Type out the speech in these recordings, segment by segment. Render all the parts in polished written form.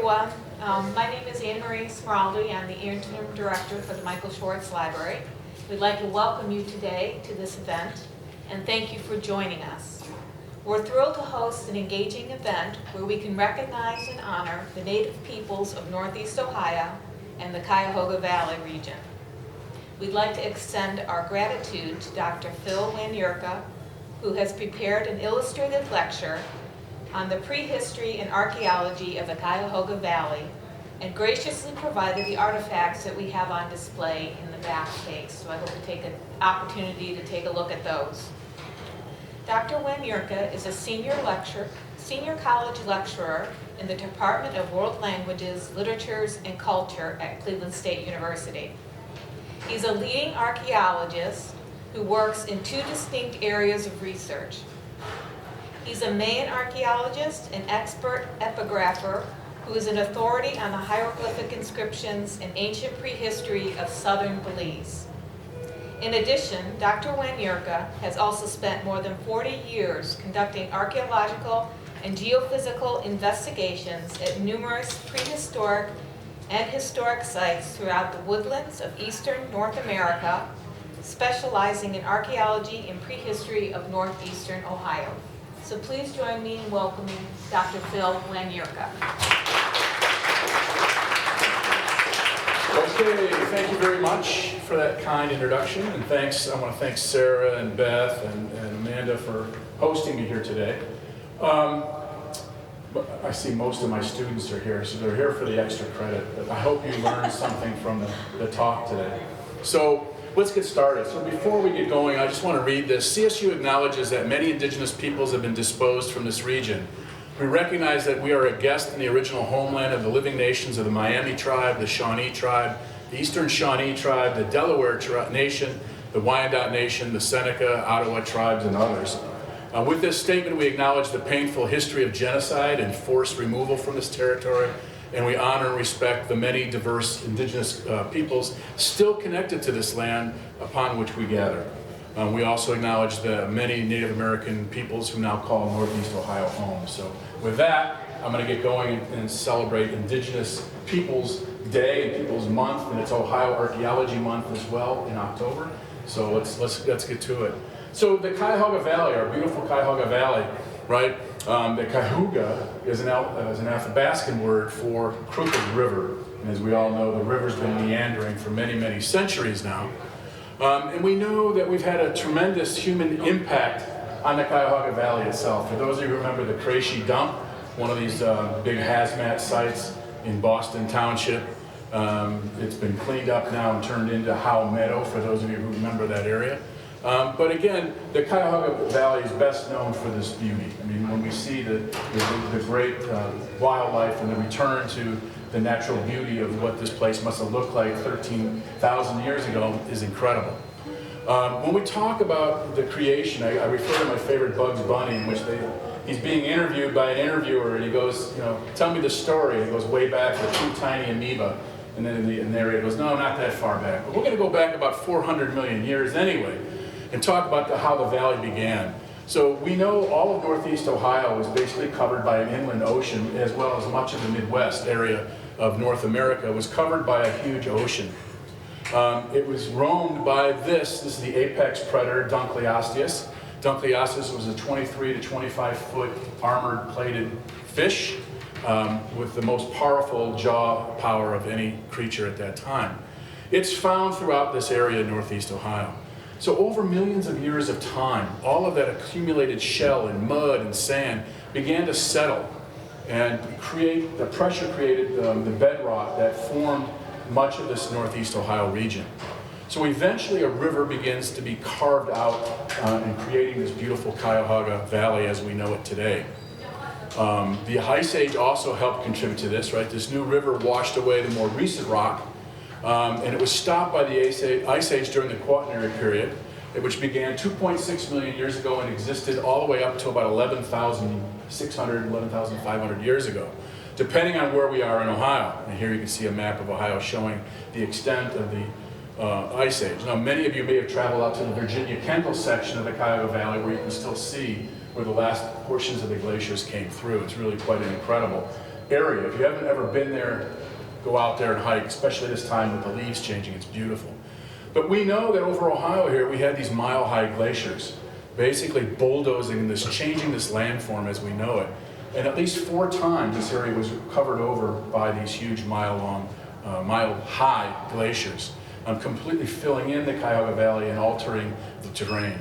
everyone. My name is Anne Marie Smeraldi. I'm the interim director for the Michael Schwartz Library. We'd like to welcome you today to this event and thank you for joining us. We're thrilled to host an engaging event where we can recognize and honor the Native peoples of Northeast Ohio and the Cuyahoga Valley region. We'd like to extend our gratitude to Dr. Phil Wanyerka, who has prepared an illustrated lecture on the prehistory and archaeology of the Cuyahoga Valley and graciously provided the artifacts that we have on display in the back case. So I hope you take an opportunity to take a look at those. Dr. Wanyerka is a senior college lecturer in the Department of World Languages, Literatures, and Culture at Cleveland State University. He's a leading archaeologist who works in two distinct areas of research. He's a Mayan archaeologist and expert epigrapher who is an authority on the hieroglyphic inscriptions and ancient prehistory of southern Belize. In addition, Dr. Wanyerka has also spent more than 40 years conducting archaeological and geophysical investigations at numerous prehistoric and historic sites throughout the woodlands of eastern North America, specializing in archaeology and prehistory of northeastern Ohio. So please join me in welcoming Dr. Phil Wanyerka. Okay, thank you very much for that kind introduction, and thanks. I want to thank Sarah and Beth and Amanda for hosting me here today. I see most of my students are here, so they're here for the extra credit, but I hope you learned something from the talk today. So let's get started. So before we get going, I just want to read this. CSU acknowledges that many indigenous peoples have been disposed from this region. We recognize that we are a guest in the original homeland of the living nations of the Miami tribe, the Shawnee tribe, the Eastern Shawnee tribe, the Delaware nation, the Wyandotte nation, the Seneca, Ottawa tribes, and others. With this statement, we acknowledge the painful history of genocide and forced removal from this territory, and we honor and respect the many diverse indigenous peoples still connected to this land upon which we gather. We also acknowledge the many Native American peoples who now call Northeast Ohio home. So with that, I'm going to get going and celebrate Indigenous Peoples Day and Peoples Month, and it's Ohio Archaeology Month as well in October. So let's get to it. So the Cuyahoga Valley, our beautiful Cuyahoga Valley, right? The Cuyahoga is an Athabascan word for crooked river. And as we all know, the river's been meandering for many, many centuries now. And we know that we've had a tremendous human impact on the Cuyahoga Valley itself. For those of you who remember the Creasy Dump, one of these big hazmat sites in Boston Township, it's been cleaned up now and turned into Howe Meadow, for those of you who remember that area. But again, the Cuyahoga Valley is best known for this beauty. I mean, when we see the great wildlife and the return to the natural beauty of what this place must have looked like 13,000 years ago is incredible. When we talk about the creation, I refer to my favorite Bugs Bunny, in which he's being interviewed by an interviewer, and he goes, tell me the story. And he goes way back with two tiny amoeba. And then the narrator goes, no, not that far back. But we're going to go back about 400 million years anyway, and talk about how the valley began. So we know all of Northeast Ohio is basically covered by an inland ocean, as well as much of the Midwest area of North America was covered by a huge ocean. It was roamed by this is the apex predator, Dunkleosteus. Dunkleosteus was a 23 to 25 foot armored plated fish with the most powerful jaw power of any creature at that time. It's found throughout this area in Northeast Ohio. So over millions of years of time, all of that accumulated shell and mud and sand began to settle and the pressure created the bedrock that formed much of this Northeast Ohio region. So eventually a river begins to be carved out and creating this beautiful Cuyahoga Valley as we know it today. The Ice Age also helped contribute to this, right? This new river washed away the more recent rock, and it was stopped by the Ice Age during the Quaternary period, which began 2.6 million years ago and existed all the way up to about 11,600, 11,500 years ago, depending on where we are in Ohio. And here you can see a map of Ohio showing the extent of the Ice Age. Now, many of you may have traveled out to the Virginia-Kendall section of the Cuyahoga Valley where you can still see where the last portions of the glaciers came through. It's really quite incredible. area. If you haven't ever been there, go out there and hike, especially this time with the leaves changing. It's beautiful. But we know that over Ohio here, we had these mile-high glaciers, basically bulldozing this, changing this landform as we know it. And at least 4 times this area was covered over by these huge mile-high glaciers, completely filling in the Cuyahoga Valley and altering the terrain.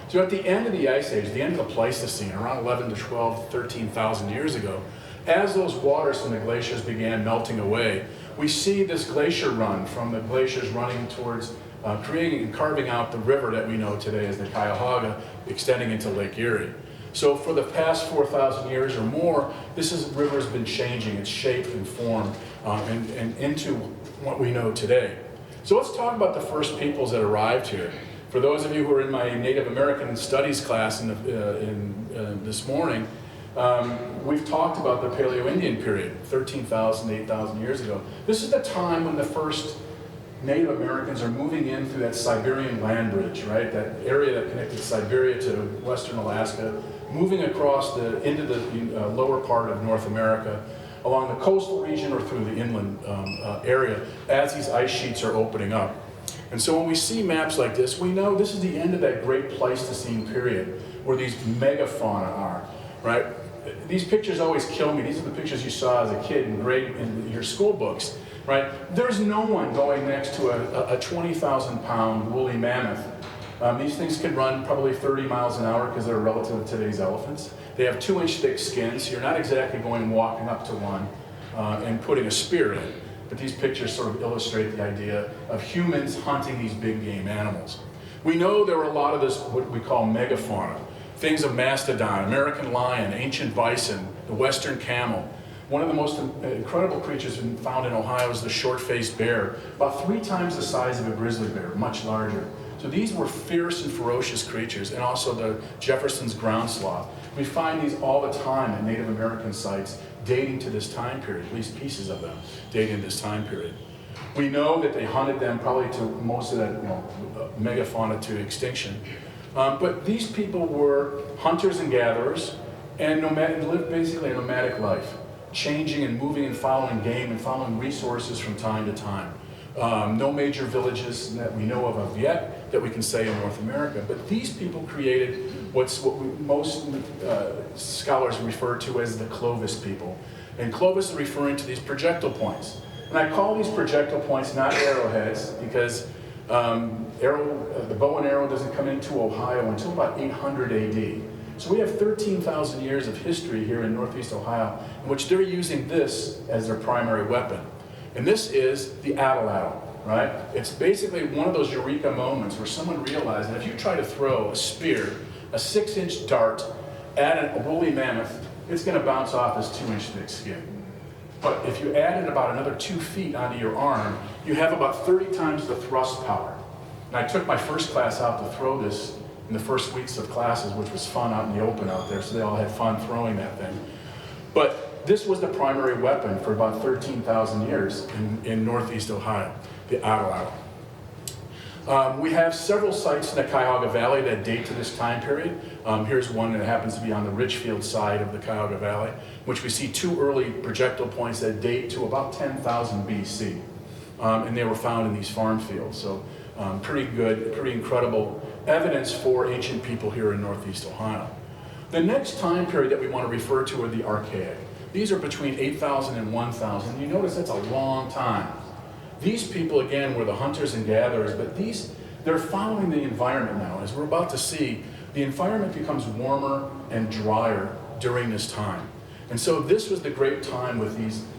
So at the end of the Ice Age, the end of the Pleistocene, around 11 to 12, 13,000 years ago, as those waters from the glaciers began melting away, we see this glacier run from the glaciers running towards creating and carving out the river that we know today as the Cuyahoga, extending into Lake Erie. So for the past 4,000 years or more, river has been changing its shape and form and into what we know today. So let's talk about the first peoples that arrived here. For those of you who are in my Native American Studies class this morning, we've talked about the Paleo-Indian period, 13,000 to 8,000 years ago. This is the time when the first Native Americans are moving in through that Siberian land bridge, right? That area that connected Siberia to western Alaska, moving across into the lower part of North America, along the coastal region or through the inland area as these ice sheets are opening up. And so when we see maps like this, we know this is the end of that great Pleistocene period where these megafauna are, right? These pictures always kill me. These are the pictures you saw as a kid in your school books, right? There's no one going next to a 20,000-pound woolly mammoth. These things can run probably 30 miles an hour because they're relative to today's elephants. They have 2-inch thick skins, so you're not exactly walking up to one and putting a spear in. But these pictures sort of illustrate the idea of humans hunting these big game animals. We know there were a lot of this, what we call megafauna. Things of mastodon, American lion, ancient bison, the western camel. One of the most incredible creatures found in Ohio is the short-faced bear, about 3 times the size of a grizzly bear, much larger. So these were fierce and ferocious creatures, and also the Jefferson's ground sloth. We find these all the time at Native American sites dating to this time period, at least pieces of them dating to this time period. We know that they hunted them probably to most of that megafauna to extinction. But these people were hunters and gatherers and lived basically a nomadic life, changing and moving and following game and following resources from time to time. No major villages that we know of yet that we can say in North America, but these people created what most scholars refer to as the Clovis people. And Clovis is referring to these projectile points. And I call these projectile points not arrowheads because the bow and arrow doesn't come into Ohio until about 800 AD. So we have 13,000 years of history here in Northeast Ohio in which they're using this as their primary weapon. And this is the atlatl, right? It's basically one of those eureka moments where someone realized that if you try to throw a spear, a 6-inch dart at a woolly mammoth, it's going to bounce off this 2-inch thick skin. But if you added about another 2 feet onto your arm, you have about 30 times the thrust power. And I took my first class out to throw this in the first weeks of classes, which was fun out in the open out there, so they all had fun throwing that thing. But this was the primary weapon for about 13,000 years in Northeast Ohio, the atlatl. We have several sites in the Cuyahoga Valley that date to this time period. Here's one that happens to be on the Richfield side of the Cuyahoga Valley, which we see 2 early projectile points that date to about 10,000 BC. And they were found in these farm fields. So pretty good, pretty incredible evidence for ancient people here in Northeast Ohio. The next time period that we want to refer to are the Archaic. These are between 8,000 and 1,000. You notice that's a long time. These people, again, were the hunters and gatherers, but they're following the environment now. As we're about to see, the environment becomes warmer and drier during this time. And so this was the great time with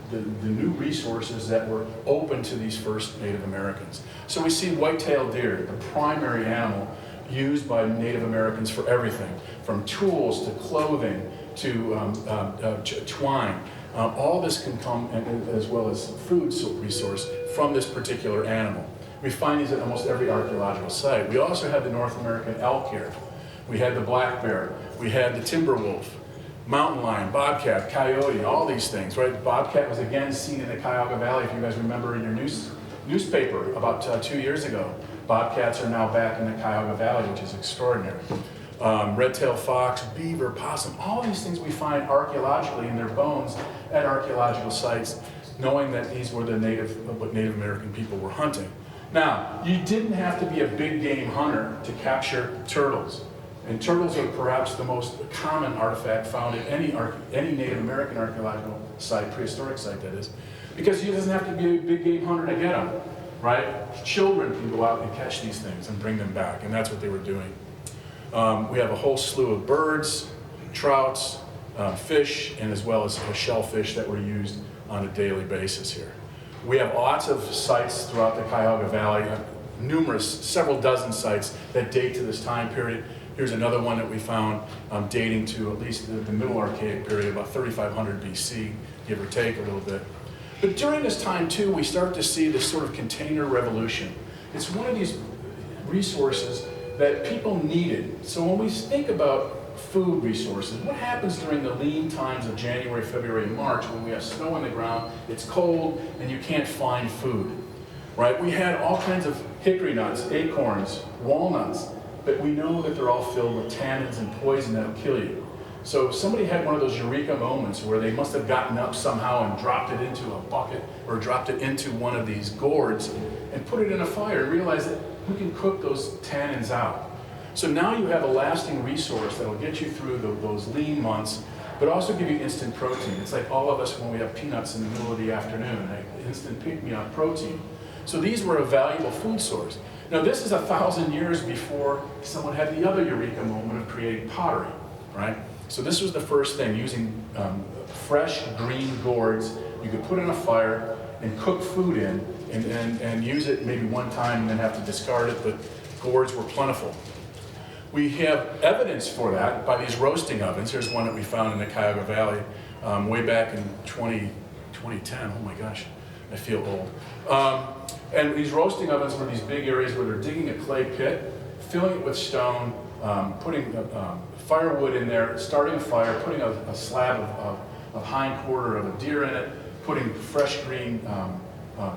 the new resources that were open to these first Native Americans. So we see white-tailed deer, the primary animal used by Native Americans for everything, from tools to clothing to twine. All this can come, as well as food resource, from this particular animal. We find these at almost every archaeological site. We also have the North American elk here. We had the black bear. We had the timber wolf, mountain lion, bobcat, coyote, all these things, right? Bobcat was again seen in the Cuyahoga Valley, if you guys remember in your newspaper about 2 years ago. Bobcats are now back in the Cuyahoga Valley, which is extraordinary. red-tailed fox, beaver, possum, all these things we find archaeologically in their bones at archaeological sites, knowing that these were what Native American people were hunting. Now, you didn't have to be a big game hunter to capture turtles. And turtles are perhaps the most common artifact found at any Native American archaeological site, prehistoric site that is, because you doesn't have to be a big game hunter to get them, right? Children can go out and catch these things and bring them back, and that's what they were doing. We have a whole slew of birds, trouts, fish, and as well as shellfish that were used on a daily basis here. We have lots of sites throughout the Cuyahoga Valley, several dozen sites that date to this time period. Here's another one that we found dating to at least the Middle Archaic period, about 3500 BC, give or take a little bit. But during this time too, we start to see this sort of container revolution. It's one of these resources that people needed. So when we think about food resources, what happens during the lean times of January, February, and March when we have snow on the ground, it's cold, and you can't find food, right? We had all kinds of hickory nuts, acorns, walnuts, but we know that they're all filled with tannins and poison that'll kill you. So somebody had one of those eureka moments where they must have gotten up somehow and dropped it into a bucket or dropped it into one of these gourds and put it in a fire and realized that we can cook those tannins out. So now you have a lasting resource that will get you through those lean months, but also give you instant protein. It's like all of us when we have peanuts in the middle of the afternoon, right? Instant pick-me-up protein. So these were a valuable food source. Now this is 1,000 years before someone had the other eureka moment of creating pottery, right? So this was the first thing, using fresh green gourds you could put in a fire and cook food in and use it maybe one time and then have to discard it, but gourds were plentiful. We have evidence for that by these roasting ovens. Here's one that we found in the Cuyahoga Valley way back in 2010. Oh my gosh, I feel old. And these roasting ovens were these big areas where they're digging a clay pit, filling it with stone, putting firewood in there, starting a fire, putting a slab of hind quarter of a deer in it, putting fresh green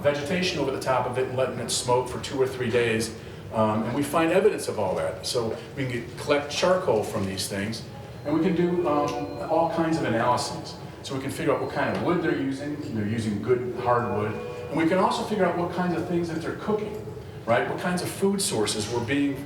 vegetation over the top of it and letting it smoke for 2 or 3 days. And we find evidence of all that. So we can collect charcoal from these things, and we can do all kinds of analyses. So we can figure out what kind of wood they're using. They're using good hardwood. And we can also figure out what kinds of things that they're cooking, right? What kinds of food sources were being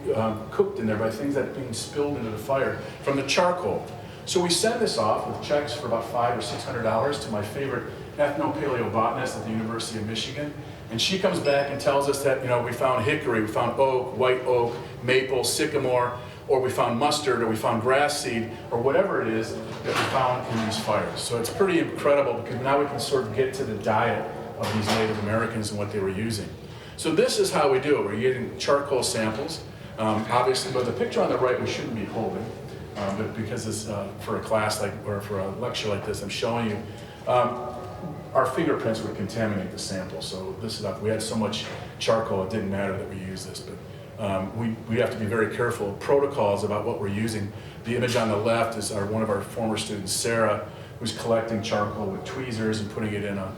cooked in there by things that are being spilled into the fire from the charcoal. So we send this off with checks for about $500 or $600 to my favorite ethno-paleobotanist at the University of Michigan. And she comes back and tells us that, we found hickory, we found oak, white oak, maple, sycamore, or we found mustard, or we found grass seed, or whatever it is that we found in these fires. So it's pretty incredible because now we can sort of get to the diet of these Native Americans and what they were using. So this is how we do it. We're using charcoal samples. Obviously, but the picture on the right we shouldn't be holding, but because it's for a class or for a lecture like this, I'm showing you. Our fingerprints would contaminate the sample. So we had so much charcoal, it didn't matter that we use this, but we have to be very careful. Protocols about what we're using. The image on the left is one of our former students, Sarah, who's collecting charcoal with tweezers and putting it in a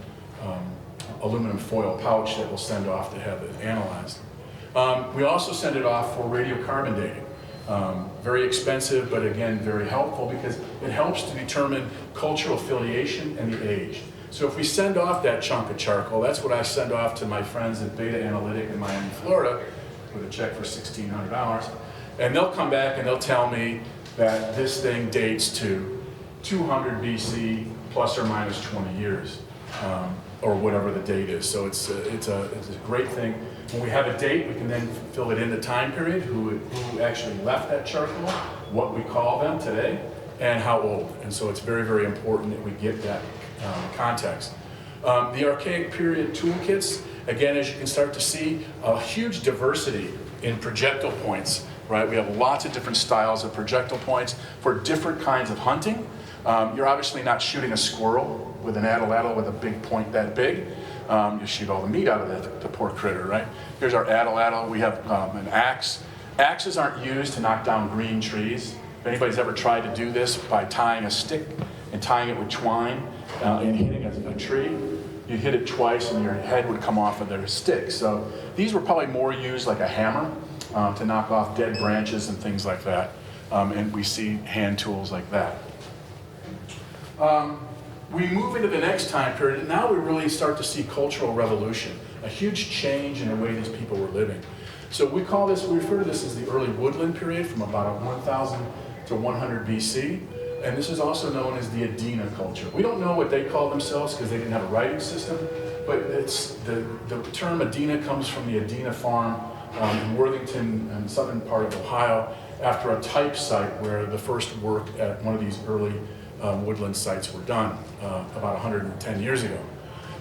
aluminum foil pouch that we'll send off to have it analyzed. We also send it off for radiocarbon dating. Very expensive, but again, very helpful because it helps to determine cultural affiliation and the age. So if we send off that chunk of charcoal, that's what I send off to my friends at Beta Analytic in Miami, Florida, with a check for $1,600. And they'll come back and they'll tell me that this thing dates to 200 BC plus or minus 20 years, or whatever the date is. So it's a great thing. When we have a date, we can then fill it in the time period, who actually left that charcoal, what we call them today, and how old. And so it's very, very important that we get that context. The archaic period toolkits, again, as you can start to see, a huge diversity in projectile points, right? We have lots of different styles of projectile points for different kinds of hunting. You're obviously not shooting a squirrel with an atlatl with a big point that big. You shoot all the meat out of the poor critter, right? Here's our atlatl. We have an axe. Axes aren't used to knock down green trees. If anybody's ever tried to do this by tying a stick and tying it with twine and hitting a tree, you'd hit it twice and your head would come off of their stick. So these were probably more used like a hammer to knock off dead branches and things like that. and we see hand tools like that. We move into the next time period, and now we really start to see cultural revolution, a huge change in the way these people were living. So we refer to this as the early woodland period from about 1000 to 100 BC, and this is also known as the Adena culture. We don't know what they call themselves because they didn't have a writing system, but it's the term Adena comes from the Adena farm in Worthington, in southern part of Ohio, after a type site where the first work at one of these early woodland sites were done about 110 years ago.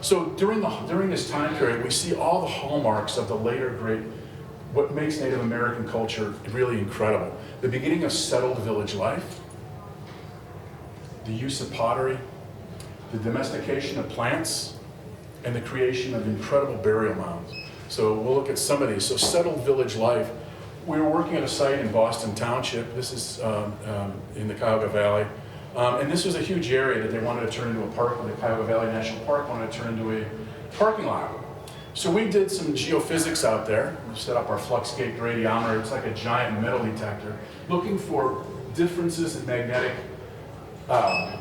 So during this time period, we see all the hallmarks of the later great, what makes Native American culture really incredible. The beginning of settled village life, the use of pottery, the domestication of plants, and the creation of incredible burial mounds. So we'll look at some of these. So settled village life. We were working at a site in Boston Township. This is in the Cuyahoga Valley. And this was a huge area that they wanted to turn into a park. The Cuyahoga Valley National Park wanted to turn into a parking lot. So we did some geophysics out there. We set up our flux gate radiometer. It's like a giant metal detector, looking for differences in magnetic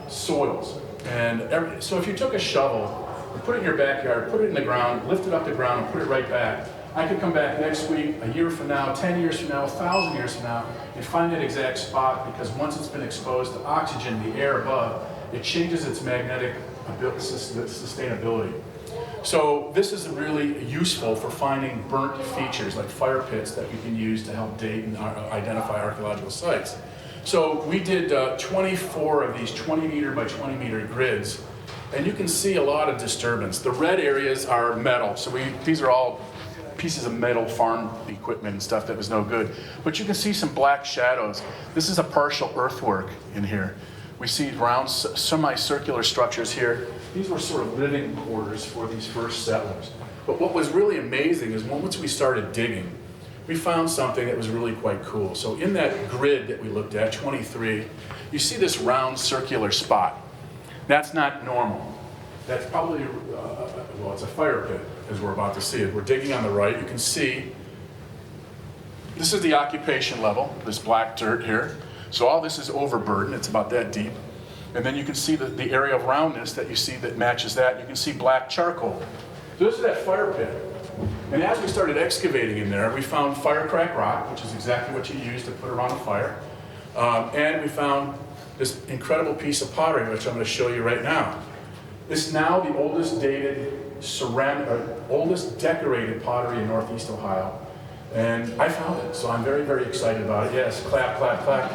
soils. And so if you took a shovel and put it in your backyard, put it in the ground, lift it up the ground, and put it right back, I could come back next week, a year from now, 10 years from now, 1,000 years from now, and find that exact spot, because once it's been exposed to oxygen, the air above, it changes its magnetic sustainability. So this is really useful for finding burnt features like fire pits that we can use to help date and identify archaeological sites. So we did 24 of these 20 meter by 20 meter grids, and you can see a lot of disturbance. The red areas are metal, so these are all pieces of metal farm equipment and stuff that was no good. But you can see some black shadows. This is a partial earthwork in here. We see round semicircular structures here. These were sort of living quarters for these first settlers. But what was really amazing is once we started digging, we found something that was really quite cool. So in that grid that we looked at, 23, you see this round circular spot. That's not normal. That's probably, well, it's a fire pit, as we're about to see it. We're digging on the right. You can see, this is the occupation level, this black dirt here. So all this is overburden. It's about that deep. And then you can see the area of roundness that you see that matches that. You can see black charcoal. So this is that fire pit. And as we started excavating in there, we found firecrack rock, which is exactly what you use to put around a fire. And we found this incredible piece of pottery, which I'm going to show you right now. This is now the oldest dated oldest decorated pottery in Northeast Ohio. And I found it, so I'm very, very excited about it. Yes, clap, clap, clap.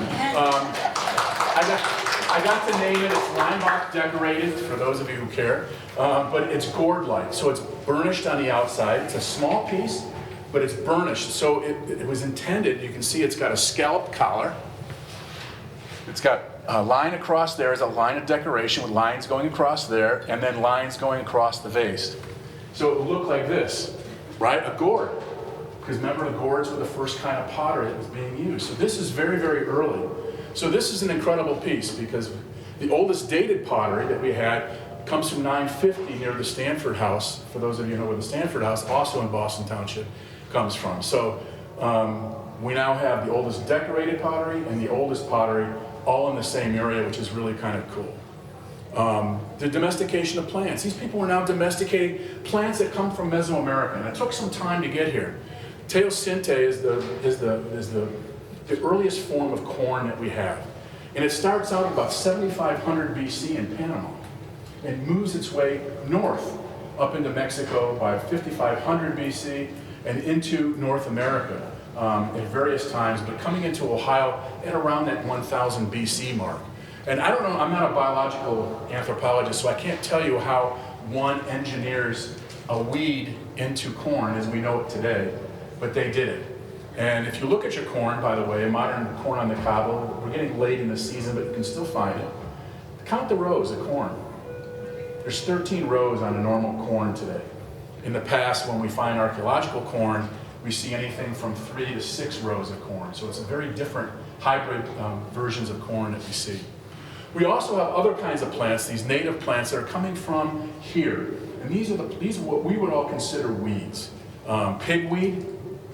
I got to name it. It's Limebark decorated, for those of you who care. But it's gourd-like, so it's burnished on the outside. It's a small piece, but it's burnished. So it was intended, you can see it's got a scalloped collar. It's got a line across there is a line of decoration with lines going across there, and then lines going across the vase. So it would look like this, right? A gourd. Because remember, the gourds were the first kind of pottery that was being used. So this is very, very early. So this is an incredible piece, because the oldest dated pottery that we had comes from 950 near the Stanford House. For those of you who know where the Stanford House, also in Boston Township, comes from. So we now have the oldest decorated pottery and the oldest pottery all in the same area, which is really kind of cool. The domestication of plants. These people were now domesticating plants that come from Mesoamerica, and it took some time to get here. Teosinte is the earliest form of corn that we have. And it starts out about 7,500 BC in Panama and moves its way north up into Mexico by 5,500 BC and into North America at various times, but coming into Ohio at around that 1000 BC mark. And I don't know, I'm not a biological anthropologist, so I can't tell you how one engineers a weed into corn as we know it today, but they did it. And if you look at your corn, by the way, modern corn on the cob, we're getting late in the season, but you can still find it. Count the rows of corn. There's 13 rows on a normal corn today. In the past, when we find archaeological corn, we see anything from 3 to 6 rows of corn. So it's a very different hybrid versions of corn that we see. We also have other kinds of plants, these native plants that are coming from here. And these are what we would all consider weeds. Pigweed,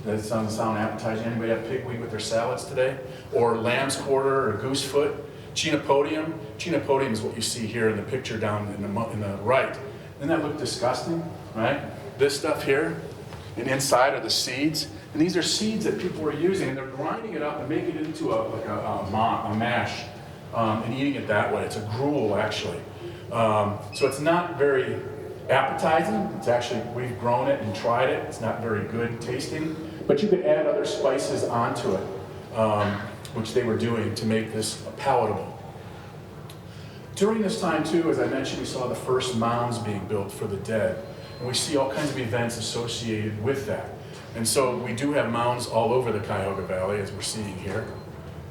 That doesn't sound appetizing. Anybody have pigweed with their salads today? Or lamb's quarter or goose foot? Chenopodium. Chenopodium is what you see here in the picture down in the right. Doesn't that look disgusting, right? This stuff here, and inside are the seeds. And these are seeds that people are using, and they're grinding it up and making it into a mash and eating it that way. It's a gruel, actually. So it's not very appetizing. It's actually, we've grown it and tried it. It's not very good tasting, but you could add other spices onto it, which they were doing to make this palatable. During this time too, as I mentioned, we saw the first mounds being built for the dead, and we see all kinds of events associated with that. And so we do have mounds all over the Cuyahoga Valley, as we're seeing here.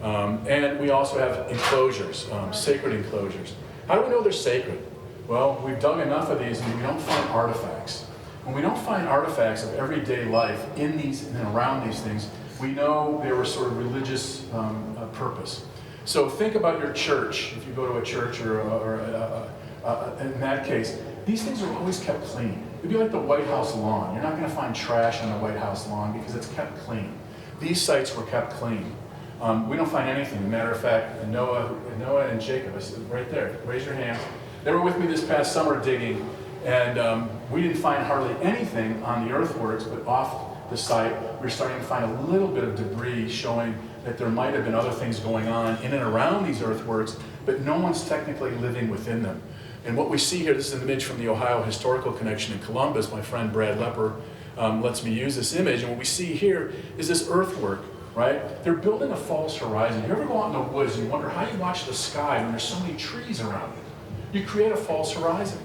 And we also have enclosures, sacred enclosures. How do we know they're sacred? Well, we've dug enough of these and we don't find artifacts. When we don't find artifacts of everyday life in these and around these things, we know they were sort of religious purpose. So think about your church, if you go to a church or in that case, these things are always kept clean. It'd be like the White House lawn. You're not going to find trash on the White House lawn because it's kept clean. These sites were kept clean. We don't find anything. As a matter of fact, Noah and Jacob, right there, raise your hands. They were with me this past summer digging, and we didn't find hardly anything on the earthworks, but off the site, we were starting to find a little bit of debris showing that there might have been other things going on in and around these earthworks, but no one's technically living within them. And what we see here, this is an image from the Ohio Historical Connection in Columbus. My friend Brad Lepper lets me use this image, and what we see here is this earthwork, right? They're building a false horizon. You ever go out in the woods and you wonder how you watch the sky when there's so many trees around it? You create a false horizon.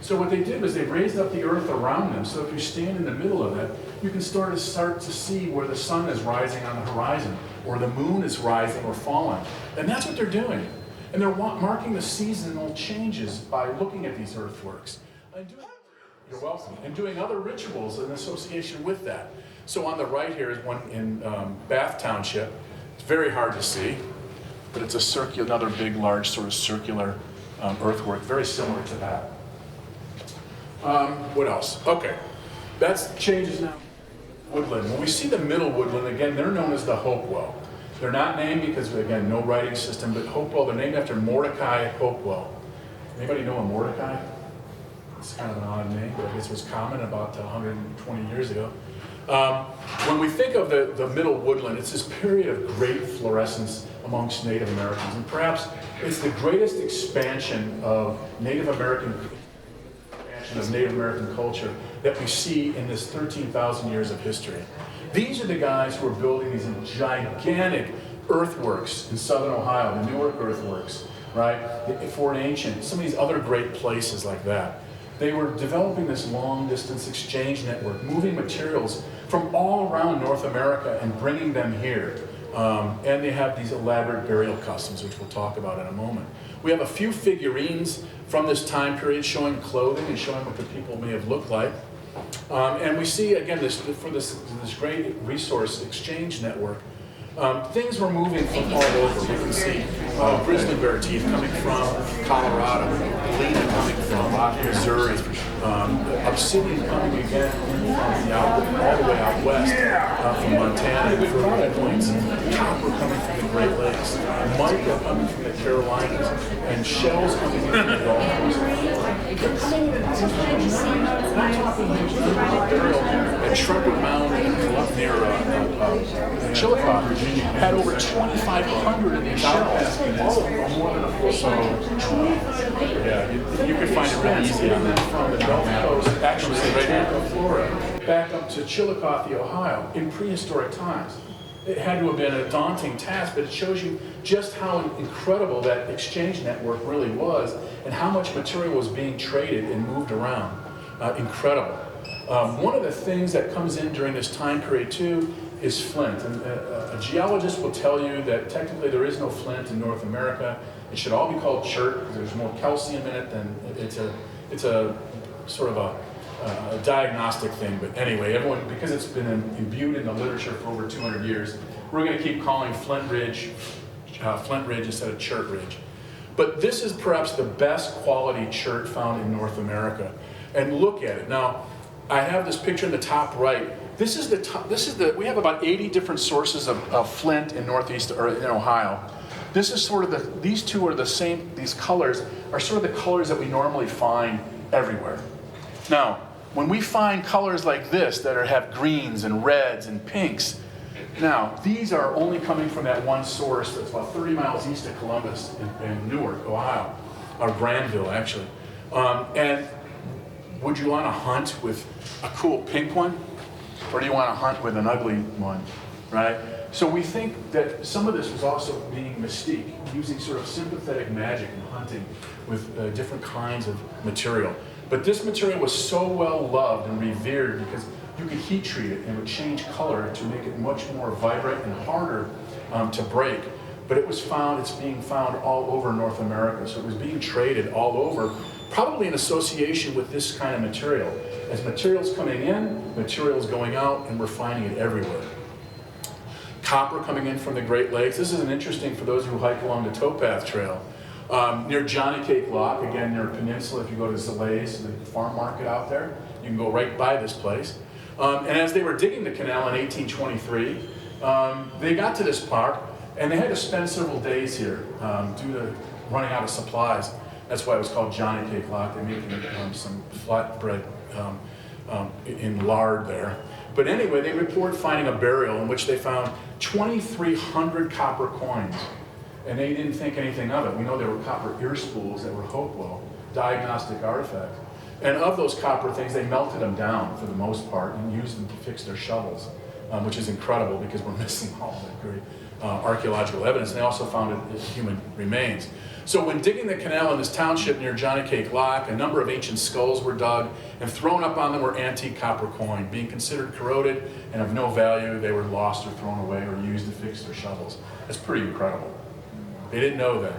So what they did was they raised up the earth around them, so if you stand in the middle of it, you can start to see where the sun is rising on the horizon, or the moon is rising or falling. And that's what they're doing. And they're marking the seasonal changes by looking at these earthworks. You're welcome. And doing other rituals in association with that. So on the right here is one in Bath Township. It's very hard to see, but it's another big, large, sort of circular earthwork, very similar to that. What else? Okay, that's changes now. Woodland. When we see the middle woodland, again, they're known as the Hopewell. They're not named because, again, no writing system, but Hopewell, they're named after Mordecai Hopewell. Anybody know a Mordecai? It's kind of an odd name, but I guess it was common about 120 years ago. When we think of the middle woodland, it's this period of great fluorescence amongst Native Americans, and perhaps it's the greatest expansion of Native American culture that we see in this 13,000 years of history. These are the guys who are building these gigantic earthworks in southern Ohio, the Newark earthworks, right? Fort Ancient, some of these other great places like that. They were developing this long-distance exchange network, moving materials from all around North America and bringing them here. And they have these elaborate burial customs, which we'll talk about in a moment. We have a few figurines from this time period showing clothing and showing what the people may have looked like. And we see, again, this great resource exchange network, things were moving from all over. We can see grizzly bear teeth coming from Colorado, Galena coming from Missouri, obsidian coming again from all the way out west, from Montana and further points, copper coming from the Great Lakes, mica coming from the Carolinas, and shells coming from the Gulf Coast. They're coming in at Trevor Mound up near Chillicothe, Virginia, had over 2,500 of these shells. All of them more than a full yeah, you could find it really easy on that from the Gulf Coast, actually right here in Florida, back up to Chillicothe, Ohio, in prehistoric times. It had to have been a daunting task, but it shows you just how incredible that exchange network really was and how much material was being traded and moved around. Incredible. One of the things that comes in during this time period too is flint. And a geologist will tell you that technically there is no flint in North America. It should all be called chert because there's more calcium in it than it's a sort of a diagnostic thing. But anyway, everyone, because it's been imbued in the literature for over 200 years, we're going to keep calling Flint Ridge instead of Chert Ridge. But this is perhaps the best quality chert found in North America. And look at it. Now, I have this picture in the top right. this is we have about 80 different sources of flint in Northeast, or in Ohio. This is sort of these two are the same, these colors are sort of the colors that we normally find everywhere. Now, when we find colors like this that have greens and reds and pinks, now these are only coming from that one source that's about 30 miles east of Columbus in Newark, Ohio, or Granville actually. And would you want to hunt with a cool pink one? Or do you want to hunt with an ugly one, right? So we think that some of this was also being mystique, using sort of sympathetic magic in hunting with different kinds of material. But this material was so well loved and revered because you could heat treat it and it would change color to make it much more vibrant and harder to break. But it's being found all over North America. So it was being traded all over, probably in association with this kind of material. As materials coming in, materials going out, and we're finding it everywhere. Copper coming in from the Great Lakes. This is an interesting for those who hike along the towpath trail. Near Johnny Cake Lock, again near Peninsula, if you go to Zalays, the farm market out there, you can go right by this place. And as they were digging the canal in 1823, they got to this park, and they had to spend several days here due to running out of supplies. That's why it was called Johnny Cake Lock. They made some flatbread in lard there. But anyway, they report finding a burial in which they found 2,300 copper coins. And they didn't think anything of it. We know there were copper ear spools that were Hopewell, diagnostic artifacts. And of those copper things, they melted them down for the most part and used them to fix their shovels, which is incredible because we're missing all that great archaeological evidence. And they also found human remains. So when digging the canal in this township near Johnny Cake Lock, a number of ancient skulls were dug, and thrown up on them were antique copper coin. Being considered corroded and of no value, they were lost or thrown away or used to fix their shovels. That's pretty incredible. They didn't know that.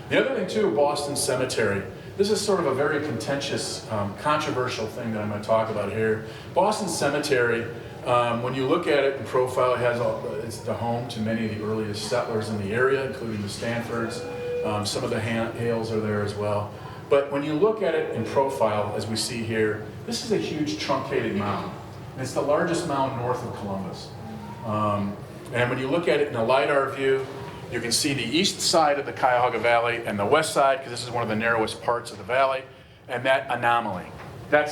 The other thing too, Boston Cemetery. This is sort of a very contentious, controversial thing that I'm going to talk about here. Boston Cemetery, when you look at it in profile, it's the home to many of the earliest settlers in the area, including the Stanfords. Some of the Hales are there as well. But when you look at it in profile, as we see here, this is a huge truncated mound. And it's the largest mound north of Columbus. And when you look at it in a LiDAR view, you can see the east side of the Cuyahoga Valley and the west side, because this is one of the narrowest parts of the valley, and that anomaly. That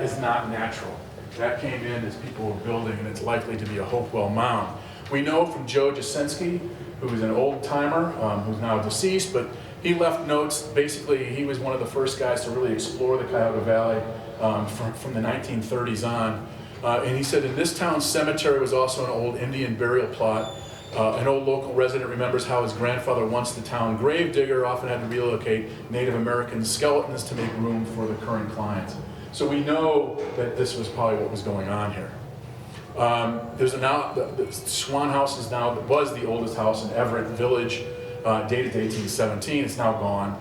is not natural. That came in as people were building, and it's likely to be a Hopewell mound. We know from Joe Jasinski, who was an old timer, who's now deceased, but he left notes. Basically, he was one of the first guys to really explore the Cuyahoga Valley from the 1930s on. And he said in this town's cemetery was also an old Indian burial plot. An old local resident remembers how his grandfather, once the town grave digger, often had to relocate Native American skeletons to make room for the current clients. So we know that this was probably what was going on here. The Swan House was the oldest house in Everett Village, dated to 1817. It's now gone.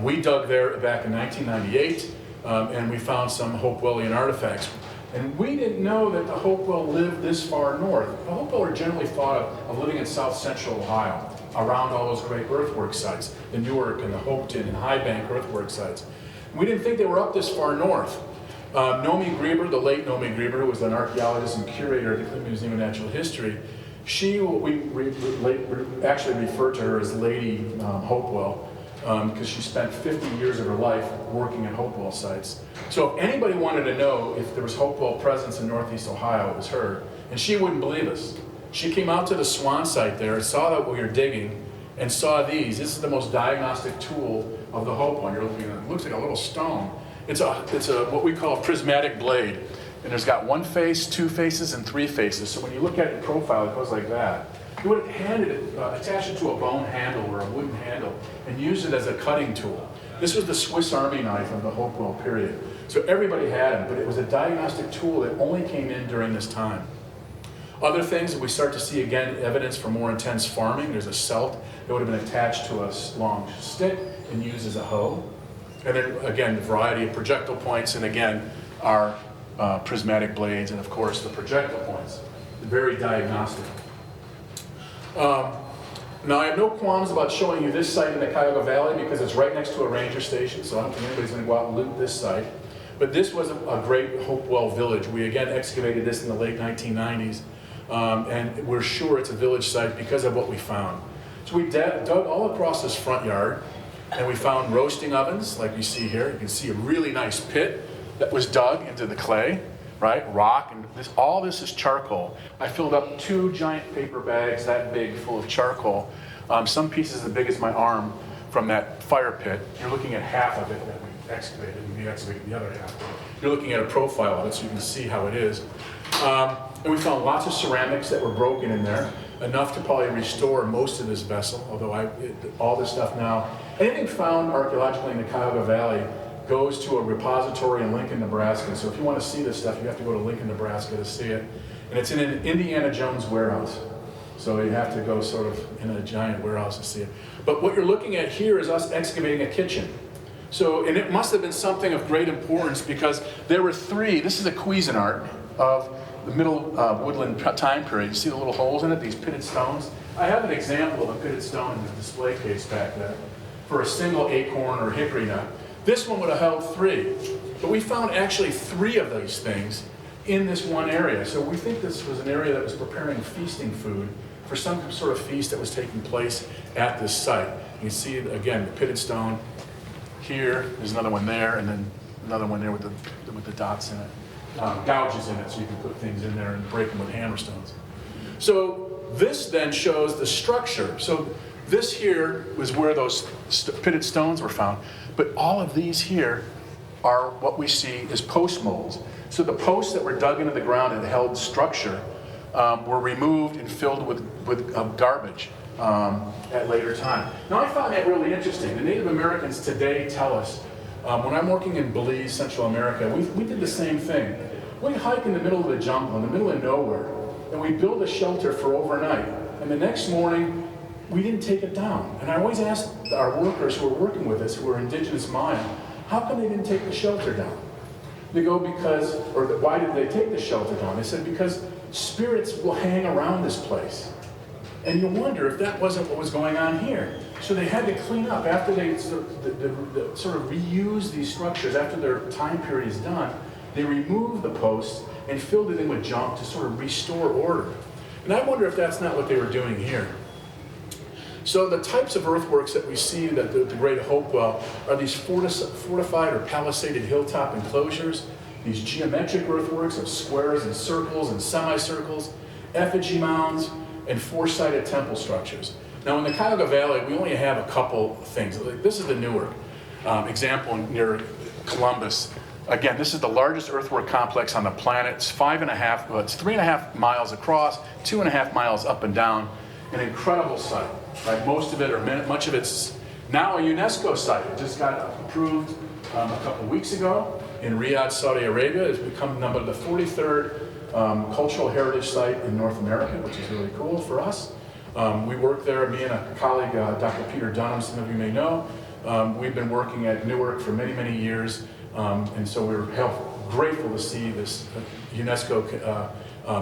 We dug there back in 1998, and we found some Hopewellian artifacts. And we didn't know that the Hopewell lived this far north. The Hopewell are generally thought of living in south central Ohio, around all those great earthwork sites, the Newark and the Hopeton and High Bank earthwork sites. We didn't think they were up this far north. Nomi Grieber, the late Nomi Grieber, who was an archaeologist and curator at the Cleveland Museum of Natural History, we actually refer to her as Lady Hopewell, because she spent 50 years of her life working at Hopewell sites. So if anybody wanted to know if there was Hopewell presence in Northeast Ohio, it was her. And she wouldn't believe us. She came out to the Swan site there, saw that we were digging, and saw these. This is the most diagnostic tool of the Hopewell. You're looking at it. It looks like a little stone. It's a what we call a prismatic blade. And there's got one face, two faces, and three faces. So when you look at it in profile, it goes like that. You would attach it to a bone handle or a wooden handle and use it as a cutting tool. This was the Swiss Army knife of the Hopewell period. So everybody had them, but it was a diagnostic tool that only came in during this time. Other things, we start to see again evidence for more intense farming. There's a celt that would have been attached to a long stick and used as a hoe. And then again, a variety of projectile points, and again, our prismatic blades, and of course the projectile points. Very diagnostic. Now I have no qualms about showing you this site in the Cuyahoga Valley because it's right next to a ranger station, so I don't think anybody's going to go out and loot this site. But this was a great Hopewell village. We again excavated this in the late 1990s, and we're sure it's a village site because of what we found. So we dug all across this front yard, and we found roasting ovens, like you see here. You can see a really nice pit that was dug into the clay, right? Rock, and all this is charcoal. I filled up 2 giant paper bags that big full of charcoal. Some pieces as big as my arm from that fire pit. You're looking at half of it that we excavated, and we excavated the other half. You're looking at a profile of it so you can see how it is. And we found lots of ceramics that were broken in there, enough to probably restore most of this vessel, although all this stuff now, anything found archaeologically in the Cuyahoga Valley goes to a repository in Lincoln, Nebraska. So if you want to see this stuff, you have to go to Lincoln, Nebraska to see it. And it's in an Indiana Jones warehouse. So you have to go sort of in a giant warehouse to see it. But what you're looking at here is us excavating a kitchen. So, and it must have been something of great importance because there were 3, this is a Cuisinart of the middle woodland time period. You see the little holes in it, these pitted stones? I have an example of a pitted stone in the display case back there for a single acorn or hickory nut. This one would have held 3, but we found actually 3 of these things in this one area. So we think this was an area that was preparing feasting food for some sort of feast that was taking place at this site. You can see, again, the pitted stone here, there's another one there, and then another one there with the dots in it. Gouges in it, so you can put things in there and break them with hammerstones. So this then shows the structure. So this here was where those pitted stones were found, but all of these here are what we see as post molds. So the posts that were dug into the ground and held structure were removed and filled with garbage at later time. Now I found that really interesting. The Native Americans today tell us, when I'm working in Belize, Central America, we did the same thing. We hike in the middle of the jungle, in the middle of nowhere, and we build a shelter for overnight. And the next morning, we didn't take it down. And I always ask our workers who are working with us, who are Indigenous Maya, how come they didn't take the shelter down? They go why did they take the shelter down? They said, because spirits will hang around this place. And you wonder if that wasn't what was going on here. So they had to clean up after they sort of reuse these structures. After their time period is done, they removed the posts and filled it in with junk to sort of restore order. And I wonder if that's not what they were doing here. So the types of earthworks that we see at the Great Hopewell are these fortified or palisaded hilltop enclosures, these geometric earthworks of squares and circles and semicircles, effigy mounds, and 4-sided temple structures. Now in the Cuyahoga Valley, we only have a couple things. This is the Newark example near Columbus. Again, this is the largest earthwork complex on the planet. It's 3.5 miles across, 2.5 miles up and down. An incredible site, right? Most of it, or much of it's now a UNESCO site. It just got approved a couple of weeks ago in Riyadh, Saudi Arabia. It's become the 43rd cultural heritage site in North America, which is really cool for us. We work there, me and a colleague, Dr. Peter Dunham, some of you may know. We've been working at Newark for many, many years, and so we're grateful to see this UNESCO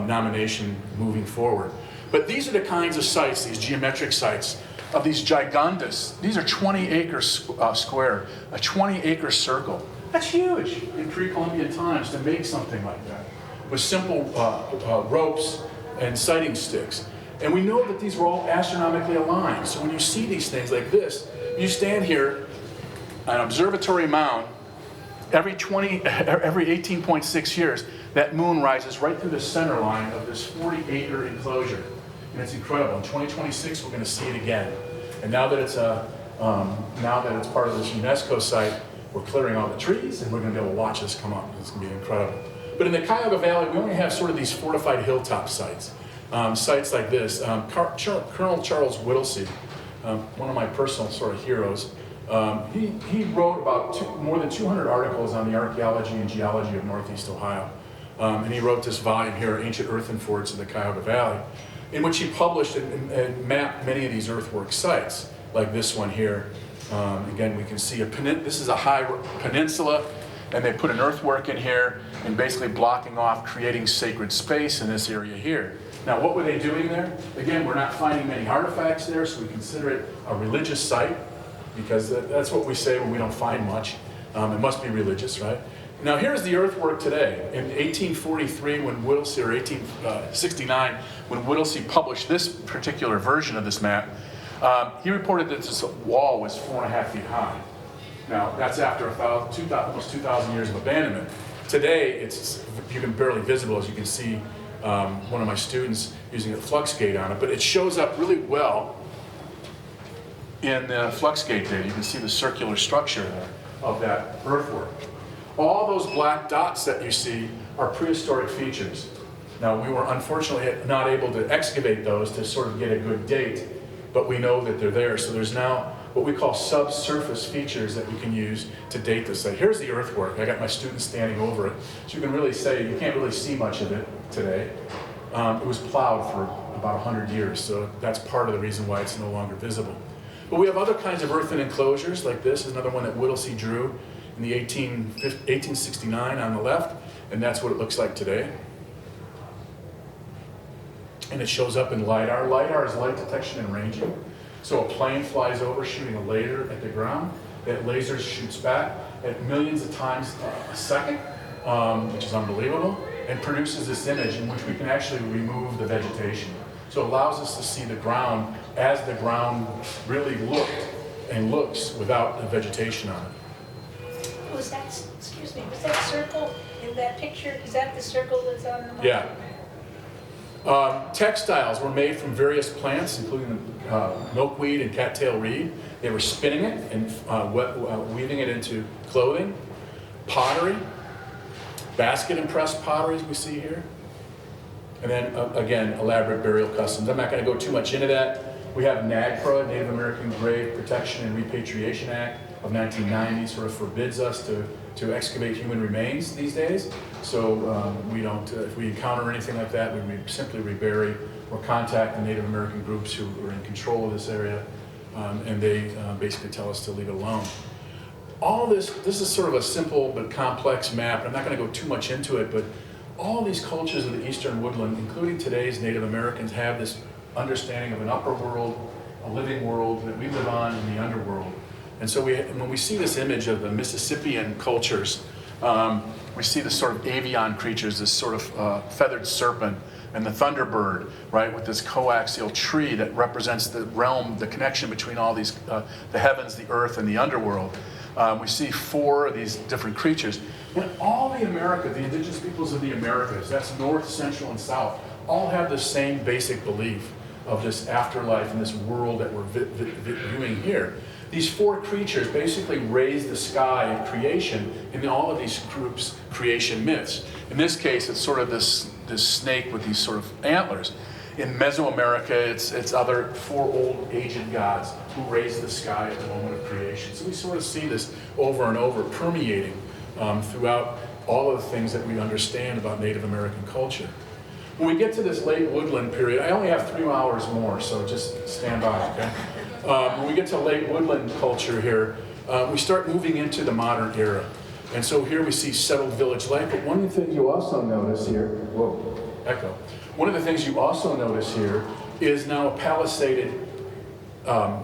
nomination moving forward. But these are the kinds of sites, these geometric sites, of these gigundous. These are 20-acre square, a 20-acre circle. That's huge in pre-Columbian times to make something like that, with simple ropes and sighting sticks. And we know that these were all astronomically aligned. So when you see these things like this, you stand here on an observatory mound, every 18.6 years, that moon rises right through the center line of this 40-acre enclosure. And it's incredible. In 2026, we're going to see it again. And now that it's part of this UNESCO site, we're clearing all the trees, and we're going to be able to watch this come up. It's going to be incredible. But in the Cuyahoga Valley, we only have sort of these fortified hilltop sites. Sites like this. Colonel Charles Whittlesey, one of my personal sort of heroes, he wrote about more than 200 articles on the archaeology and geology of Northeast Ohio. And he wrote this volume here, Ancient Earthen Forts of the Cuyahoga Valley, in which he published and mapped many of these earthwork sites, like this one here. Again, we can see this is a high peninsula, and they put an earthwork in here and basically blocking off, creating sacred space in this area here. Now, what were they doing there? Again, we're not finding many artifacts there, so we consider it a religious site, because that's what we say when we don't find much. It must be religious, right? Now here's the earthwork today. In 1843, when Whittlesey, or 1869, when Whittlesey published this particular version of this map, he reported that this wall was 4.5 feet high. Now that's after almost 2,000 years of abandonment. Today, you can barely visible, as you can see one of my students using a flux gate on it, but it shows up really well in the flux gate data. You can see the circular structure there of that earthwork. All those black dots that you see are prehistoric features. Now, we were unfortunately not able to excavate those to sort of get a good date, but we know that they're there. So there's now what we call subsurface features that we can use to date this site. Here's the earthwork. I got my students standing over it. So you can really say, you can't really see much of it today. It was plowed for about 100 years, so that's part of the reason why it's no longer visible. But we have other kinds of earthen enclosures like this. Is another one that Whittlesey drew in the 1869 on the left, and that's what it looks like today. And it shows up in LiDAR. LiDAR is light detection and ranging. So a plane flies over shooting a laser at the ground. That laser shoots back at millions of times a second, which is unbelievable, and produces this image in which we can actually remove the vegetation. So it allows us to see the ground as the ground really looked and looks without the vegetation on it. Was that, excuse me, was that circle in that picture, is that the circle that's on the map? Yeah. Textiles were made from various plants, including milkweed and cattail reed. They were spinning it and weaving it into clothing. Pottery, basket and pressed pottery, as we see here. And then, again, elaborate burial customs. I'm not going to go too much into that. We have NAGPRA, Native American Grave Protection and Repatriation Act of 1990, sort of forbids us to excavate human remains these days. So we don't, if we encounter anything like that, we simply rebury or contact the Native American groups who are in control of this area, and they basically tell us to leave it alone. All this is sort of a simple but complex map. I'm not going to go too much into it, but all these cultures of the Eastern Woodland, including today's Native Americans, have this understanding of an upper world, a living world that we live on in the underworld. And so when we see this image of the Mississippian cultures, we see this sort of avian creatures, this sort of feathered serpent, and the thunderbird, right, with this coaxial tree that represents the realm, the connection between all these, the heavens, the earth, and the underworld. We see 4 of these different creatures. And all the Americas, the indigenous peoples of the Americas, that's north, central, and south, all have the same basic belief of this afterlife and this world that we're viewing here. These 4 creatures basically raise the sky of creation in all of these groups' creation myths. In this case, it's sort of this snake with these sort of antlers. In Mesoamerica, it's other 4 old aged gods who raise the sky at the moment of creation. So we sort of see this over and over permeating throughout all of the things that we understand about Native American culture. When we get to this late woodland period, I only have 3 hours more, so just stand by, okay? When we get to late woodland culture here, we start moving into the modern era. And so here we see settled village life, but one of the things you also notice here, whoa, echo. One of the things you also notice here is now a palisaded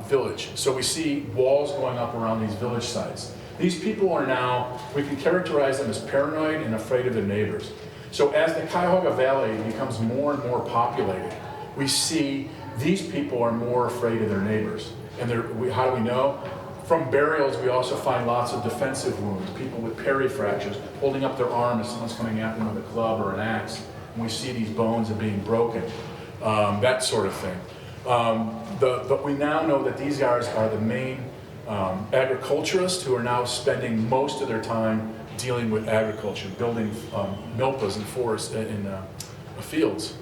village. So we see walls going up around these village sites. These people are now, we can characterize them as paranoid and afraid of their neighbors. So as the Cuyahoga Valley becomes more and more populated, we see these people are more afraid of their neighbors. And how do we know? From burials, we also find lots of defensive wounds, people with perifractures, holding up their arm as someone's coming at them with a club or an axe. And we see these bones are being broken, that sort of thing. But we now know that these guys are the main agriculturists who are now spending most of their time dealing with agriculture, building milpas and forests in fields.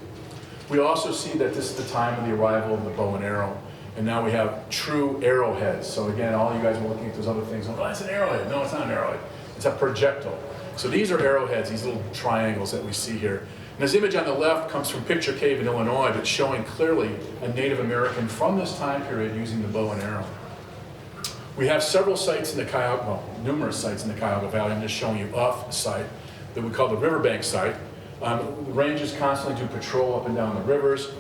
We also see that this is the time of the arrival of the bow and arrow, and now we have true arrowheads. So again, all you guys are looking at those other things, oh, that's an arrowhead. No, it's not an arrowhead. It's a projectile. So these are arrowheads, these little triangles that we see here. And this image on the left comes from Picture Cave in Illinois, but showing clearly a Native American from this time period using the bow and arrow. We have several sites in the Cuyahoga, well, numerous sites in the Cuyahoga Valley. I'm just showing you off the site that we call the Riverbank site. The rangers constantly do patrol up and down the rivers,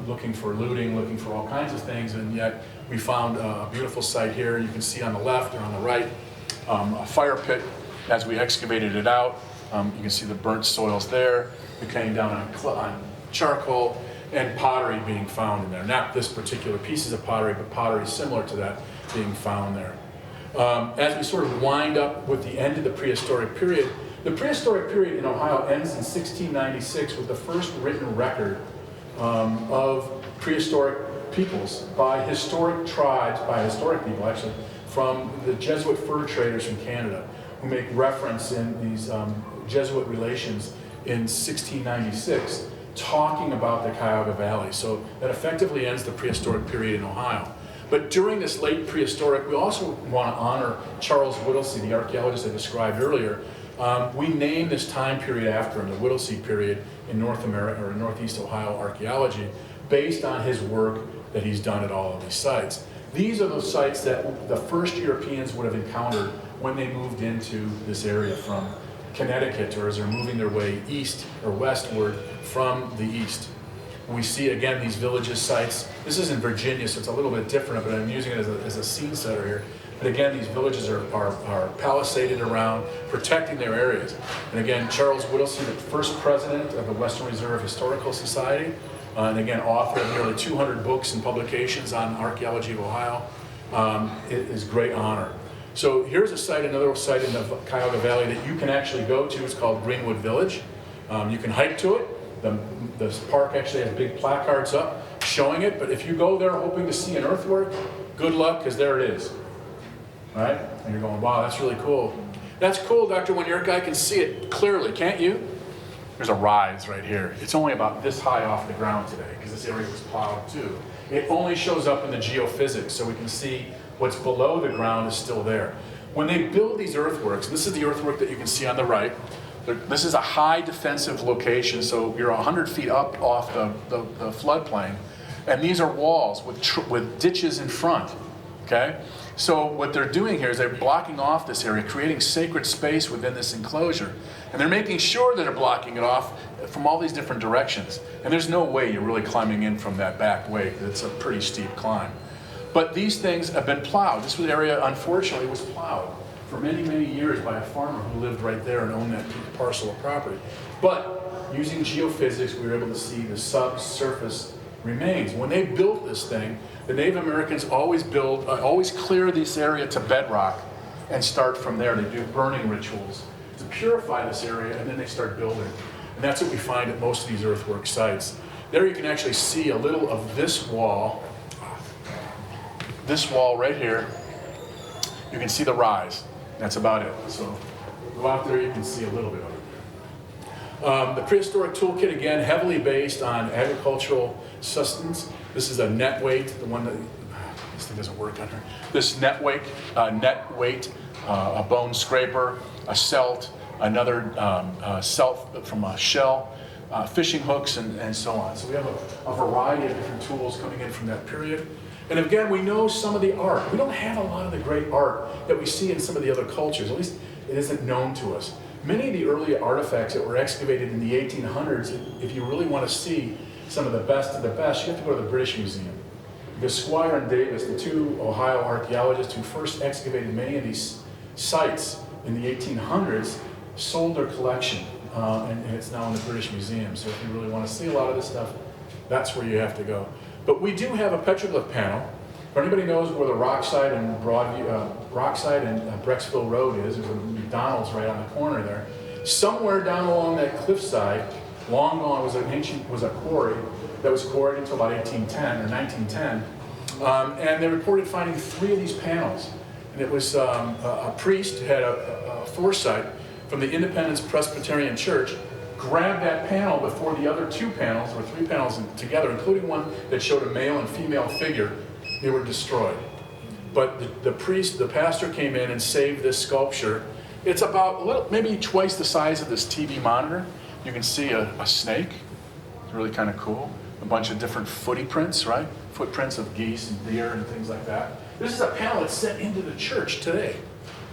looking for looting, looking for all kinds of things, and yet we found a beautiful site here. You can see on the left or on the right a fire pit As we excavated it out, you can see the burnt soils there. We came down on charcoal and pottery being found in there. Not this particular pieces of pottery, but pottery similar to that being found there. As we sort of wind up with the end of the prehistoric period, the prehistoric period in Ohio ends in 1696 with the first written record of prehistoric peoples by historic tribes, by historic people actually, from the Jesuit fur traders from Canada, who make reference in these Jesuit relations in 1696, talking about the Cuyahoga Valley. So that effectively ends the prehistoric period in Ohio. But during this late prehistoric, we also want to honor Charles Whittlesey, the archaeologist I described earlier. We named this time period after him, the Whittlesey period in North America or Northeast Ohio archaeology, based on his work that he's done at all of these sites. These are those sites that the first Europeans would have encountered when they moved into this area from Connecticut, or as they're moving their way east or westward from the east. We see again these villages sites. This is in Virginia, so it's a little bit different, but I'm using it as a scene setter here. But again, these villages are palisaded around, protecting their areas. And again, Charles Whittlesey, the first president of the Western Reserve Historical Society, and again, author of nearly 200 books and publications on archaeology of Ohio. It is great honor. So here's a site, another site in the Cuyahoga Valley that you can actually go to. It's called Greenwood Village. You can hike to it. The park actually has big placards up showing it, but if you go there hoping to see an earthwork, good luck, because there it is. All right? And you're going, wow, that's really cool. That's cool, Dr. Wanyerka. I can see it clearly, can't you? There's a rise right here. It's only about this high off the ground today, because this area was plowed too. It only shows up in the geophysics, so we can see what's below the ground is still there. When they build these earthworks, this is the earthwork that you can see on the right. This is a high defensive location, so you're 100 feet up off the floodplain, and these are walls with ditches in front, okay? So what they're doing here is they're blocking off this area, creating sacred space within this enclosure, and they're making sure that they're blocking it off from all these different directions. And there's no way you're really climbing in from that back way, because it's a pretty steep climb. But these things have been plowed. This area, unfortunately, was plowed for many, many years by a farmer who lived right there and owned that parcel of property. But using geophysics, we were able to see the subsurface remains. When they built this thing, the Native Americans always clear this area to bedrock and start from there. They do burning rituals to purify this area, and then they start building. And that's what we find at most of these earthwork sites. There you can actually see a little of this wall right here. You can see the rise. That's about it. So go out there, you can see a little bit of it. The prehistoric toolkit, again, heavily based on agricultural sustenance. This is a net weight, the one that, this thing doesn't work on here. This net weight, a bone scraper, a celt, another celt from a shell, fishing hooks, and so on. So we have a variety of different tools coming in from that period. And again, we know some of the art. We don't have a lot of the great art that we see in some of the other cultures. At least it isn't known to us. Many of the early artifacts that were excavated in the 1800s, if you really want to see some of the best, you have to go to the British Museum. Because Squire and Davis, the two Ohio archaeologists who first excavated many of these sites in the 1800s, sold their collection, and it's now in the British Museum. So if you really want to see a lot of this stuff, that's where you have to go. But we do have a petroglyph panel. If anybody knows where the Rockside and Brecksville Road is, there's a McDonald's right on the corner there. Somewhere down along that cliffside, long gone, was a quarry that was quarried until about 1810 or 1910, and they reported finding 3 of these panels. And it was a priest who had a foresight from the Independence Presbyterian Church, grabbed that panel before the other 2 panels, or 3 panels together, including one that showed a male and female figure. They were destroyed. But the pastor came in and saved this sculpture. It's about maybe twice the size of this TV monitor. You can see a snake. It's really kind of cool. A bunch of different footprints, right? Footprints of geese and deer and things like that. This is a panel that's set into the church today.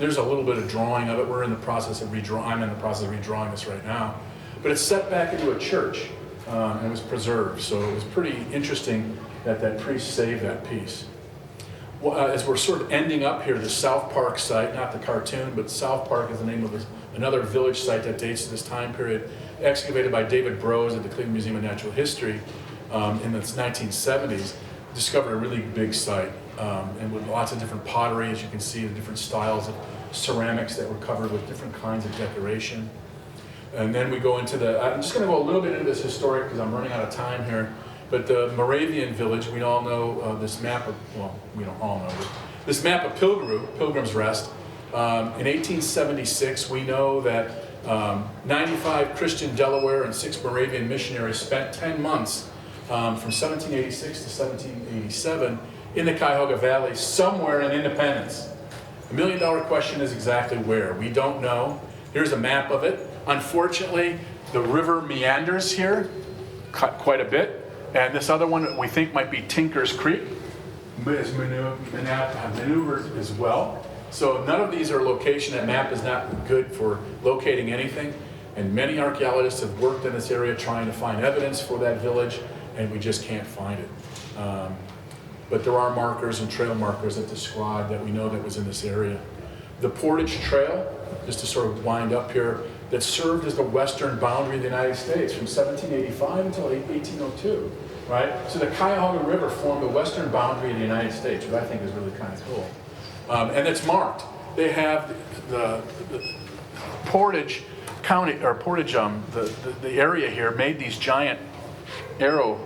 There's a little bit of drawing of it. I'm in the process of redrawing this right now. But it's set back into a church, and it was preserved. So it was pretty interesting that that priest saved that piece. as we're sort of ending up here, the South Park site, not the cartoon, but South Park is the name of another village site that dates to this time period, excavated by David Brose at the Cleveland Museum of Natural History in the 1970s, discovered a really big site, and with lots of different pottery, as you can see, the different styles of ceramics that were covered with different kinds of decoration. And then we go into I'm just going to go a little bit into this historic because I'm running out of time here. But the Moravian village, we all know this map of, well, we don't all know, but this map of Pilgrim's Rest. In 1876, we know that 95 Christian Delaware and 6 Moravian missionaries spent 10 months from 1786 to 1787 in the Cuyahoga Valley, somewhere in Independence. The million-dollar question is exactly where. We don't know. Here's a map of it. Unfortunately, the river meanders here quite a bit. And this other one that we think might be Tinker's Creek is maneuvered as well. So none of these are a location. That map is not good for locating anything. And many archaeologists have worked in this area trying to find evidence for that village, and we just can't find it. But there are markers and trail markers that describe that we know that was in this area. The Portage Trail, just to sort of wind up here, that served as the western boundary of the United States from 1785 until 1802, right? So the Cuyahoga River formed the western boundary of the United States, which I think is really kind of cool. And it's marked. They have the Portage County, or Portage, the area here made these giant arrow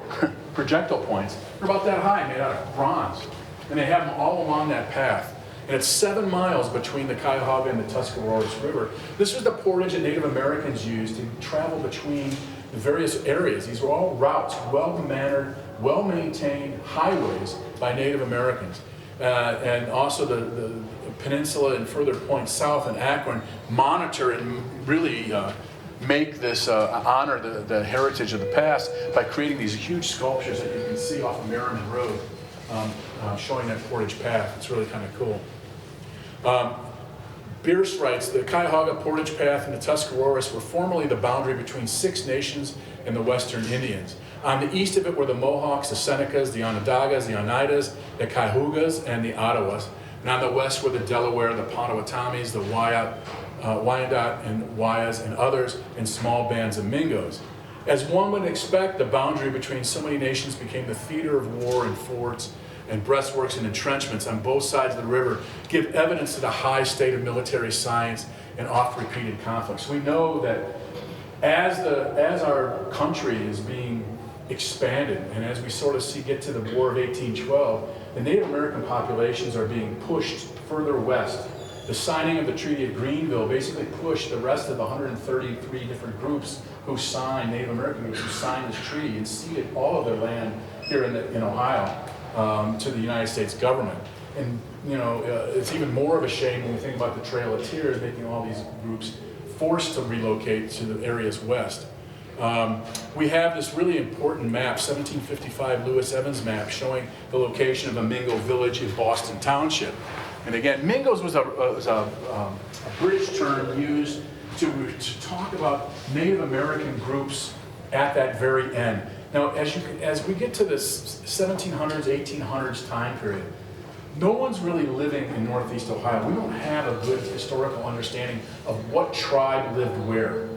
projectile points. They're about that high, made out of bronze. And they have them all along that path. And it's 7 miles between the Cuyahoga and the Tuscarawas River. This was the portage that Native Americans used to travel between the various areas. These were all routes, well-mannered, well-maintained highways by Native Americans. And also the peninsula and further points south in Akron monitor and really make this, honor the heritage of the past by creating these huge sculptures that you can see off of Merriman Road, showing that portage path. It's really kind of cool. Bierce writes, the Cuyahoga Portage Path and the Tuscarawas were formerly the boundary between 6 nations and the Western Indians. On the east of it were the Mohawks, the Senecas, the Onondagas, the Oneidas, the Cayugas, and the Ottawas. And on the west were the Delaware, the Potawatomis, the Wyandot and Wyas, and others, and small bands of Mingos. As one would expect, the boundary between so many nations became the theater of war, and forts and breastworks and entrenchments on both sides of the river give evidence to the high state of military science and oft-repeated conflicts. We know that as our country is being expanded, and as we sort of get to the War of 1812, the Native American populations are being pushed further west. The signing of the Treaty of Greenville basically pushed the rest of the 133 different groups who signed, Native American groups who signed this treaty and ceded all of their land here in Ohio to the United States government. And it's even more of a shame when we think about the Trail of Tears, making all these groups forced to relocate to the areas west. We have this really important map, 1755 Lewis Evans map, showing the location of a Mingo village in Boston Township. And again, Mingos was a British term used to talk about Native American groups at that very end. Now, as we get to this 1700s, 1800s time period, no one's really living in Northeast Ohio. We don't have a good historical understanding of what tribe lived where.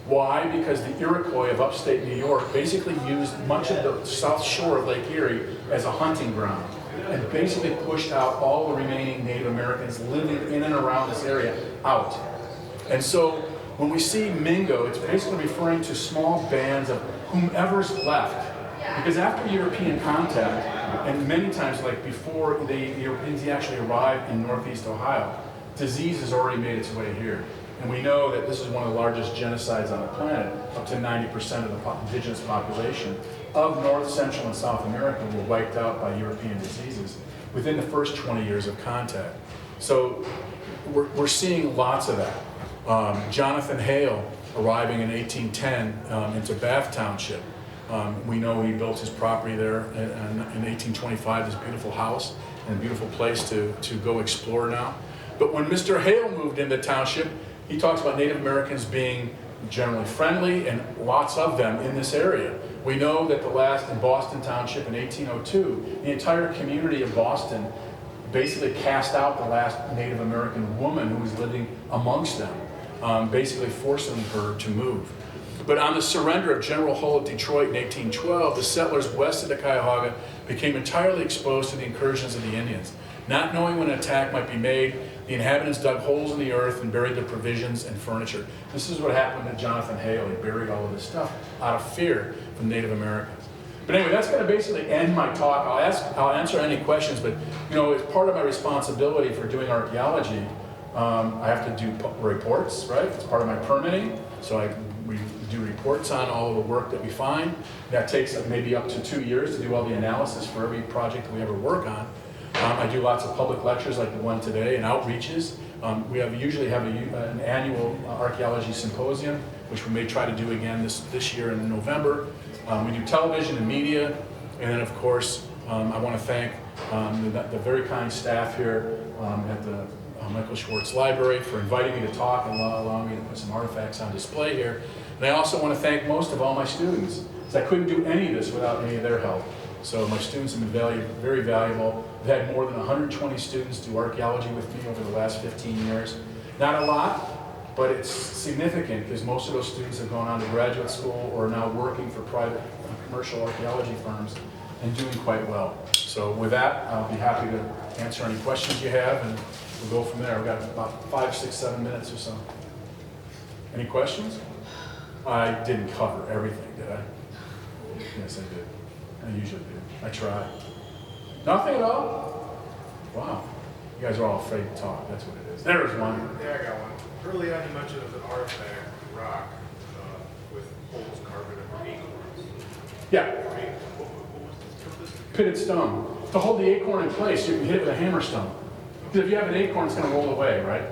Why? Because the Iroquois of upstate New York basically used much of the south shore of Lake Erie as a hunting ground, and basically pushed out all the remaining Native Americans living in and around this area out. And so when we see Mingo, it's basically referring to small bands of whomever's left. Because after European contact, and many times like before the Europeans actually arrived in Northeast Ohio, disease has already made its way here. And we know that this is one of the largest genocides on the planet. Up to 90% of the indigenous population of North, Central, and South America were wiped out by European diseases within the first 20 years of contact. So we're seeing lots of that. Jonathan Hale arriving in 1810 into Bath Township. We know he built his property there in 1825, this beautiful house and a beautiful place to go explore now. But when Mr. Hale moved into the township, he talks about Native Americans being generally friendly and lots of them in this area. We know that in Boston Township in 1802, the entire community of Boston basically cast out the last Native American woman who was living amongst them, basically forcing her to move. But on the surrender of General Hull at Detroit in 1812, the settlers west of the Cuyahoga became entirely exposed to the incursions of the Indians. Not knowing when an attack might be made, the inhabitants dug holes in the earth and buried their provisions and furniture. This is what happened to Jonathan Hale. He buried all of this stuff out of fear from Native Americans. But anyway, that's going to basically end my talk. I'll answer any questions, but as part of my responsibility for doing archaeology, I have to do reports, right? It's part of my permitting, so we do reports on all of the work that we find. That takes maybe up to 2 years to do all the analysis for every project that we ever work on. I do lots of public lectures like the one today and outreaches. We usually have an annual archaeology symposium, which we may try to do again this year in November. We do television and media, and then of course I want to thank the very kind staff here at the Michael Schwartz Library for inviting me to talk and allowing me to put some artifacts on display here. And I also want to thank most of all my students, because I couldn't do any of this without any of their help. So my students have been very valuable. I've had more than 120 students do archaeology with me over the last 15 years. Not a lot, but it's significant because most of those students have gone on to graduate school or are now working for private commercial archaeology firms and doing quite well. So with that, I'll be happy to answer any questions you have, and we'll go from there. We've got about 5, 6, 7 minutes or so. Any questions? I didn't cover everything, did I? Yes, I did. I usually do. I try. Nothing at all? Wow. You guys are all afraid to talk. That's what it is. There's one. Yeah, I got one. Early on, you mentioned it was an artifact rock with holes carved in it, acorns. Yeah. What was the purpose? Pitted stone. To hold the acorn in place, you can hit it with a hammer stone. Because if you have an acorn, it's going to roll away, right?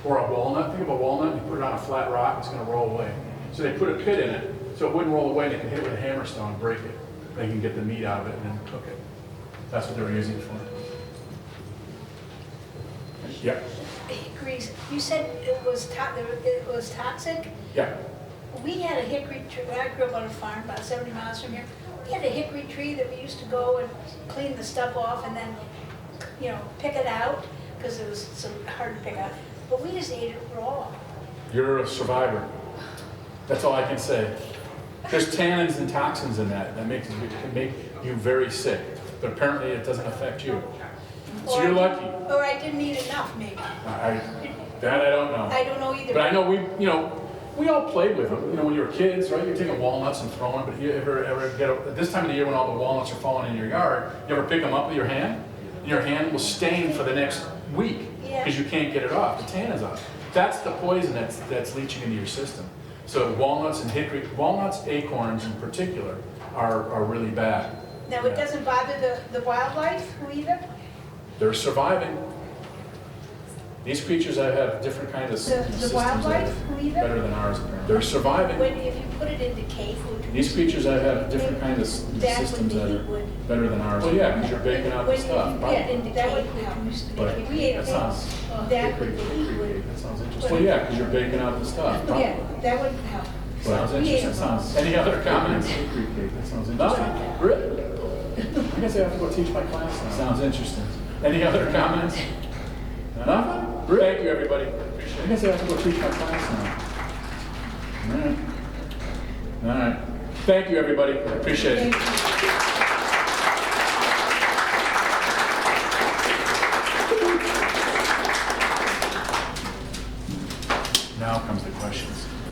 Or a walnut. Think of a walnut. You put it on a flat rock, it's going to roll away. So they put a pit in it, so it wouldn't roll away, and they can hit it with a hammer stone and break it. They can get the meat out of it and then cook it. That's what they were using it for. Yeah. Hickories, you said it was toxic? Yeah. We had a hickory tree, I grew up on a farm about 70 miles from here. We had a hickory tree that we used to go and clean the stuff off and then, pick it out, because it was so hard to pick out. But we just ate it raw. You're a survivor. That's all I can say. There's tannins and toxins in that can make you very sick. But apparently it doesn't affect you. So you're lucky. Or I didn't eat enough, maybe. That I don't know. I don't know either. But I know we all played with them. When you were kids, right? You're taking walnuts and throwing them. But you ever get at this time of the year when all the walnuts are falling in your yard, you ever pick them up with your hand? And your hand will stain for the next week because you can't get it off. The tannin's off. That's the poison that's leaching into your system. So walnuts and hickory, acorns in particular, are really bad. Now, it doesn't bother the wildlife who eat them? They're surviving. These creatures have different kinds of systems The wildlife who eat them? better than ours. They're surviving. If you put it into cave food. These creatures have different kinds of systems that are better than ours. Well, yeah, because you're baking out the stuff. When you put it into cave food, But we ate that sounds that pretty would good. That sounds interesting. Well, yeah, because you're baking out the stuff. Yeah, that wouldn't help. Sounds interesting. Any other comments? That sounds interesting. Really? I guess I have to go teach my class now. Sounds interesting. Any other comments? Nothing? Thank you, everybody. I guess I have to go teach my class now. All right. Thank you, everybody. I appreciate it.